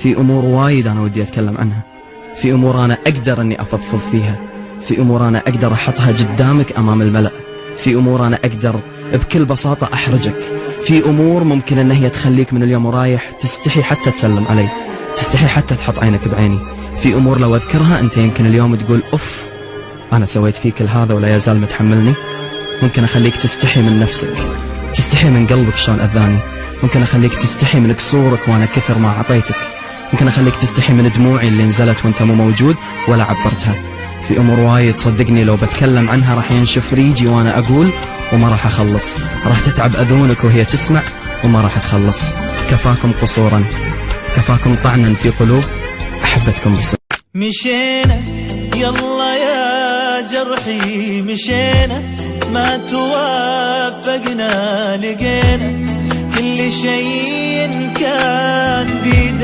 في أمور وايد أنا ودي أتكلم عنها، في أمور أنا أقدر أني أفضفض فيها، في أمور أنا أقدر أحطها قدامك أمام الملأ، في أمور أنا أقدر بكل بساطة أحرجك، في أمور ممكن أن هي تخليك من اليوم ورايح تستحي حتى تسلم علي، تستحي حتى تحط عينك بعيني، في أمور لو أذكرها أنت يمكن اليوم تقول أوف أنا سويت فيك كل هذا ولا يزال متحملني. ممكن أخليك تستحي من نفسك، تستحي من قلبك شلون أذاني، ممكن أخليك تستحي من قصورك وأنا كثر ما أعطيتك، ممكن أخليك تستحي من دموعي اللي نزلت وأنت مو موجود ولا عبرتها. في أمور وايد صدقني لو بتكلم عنها راح ينشف ريجي وأنا أقول وما راح أخلص، راح تتعب أذونك وهي تسمع وما راح تخلص. كفاكم قصورا، كفاكم طعنا في قلوب أحبتكم بس. مشينا يلا يا جرحي مشينا، ما توافقنا لقينا، كل شيء كان بيدينا.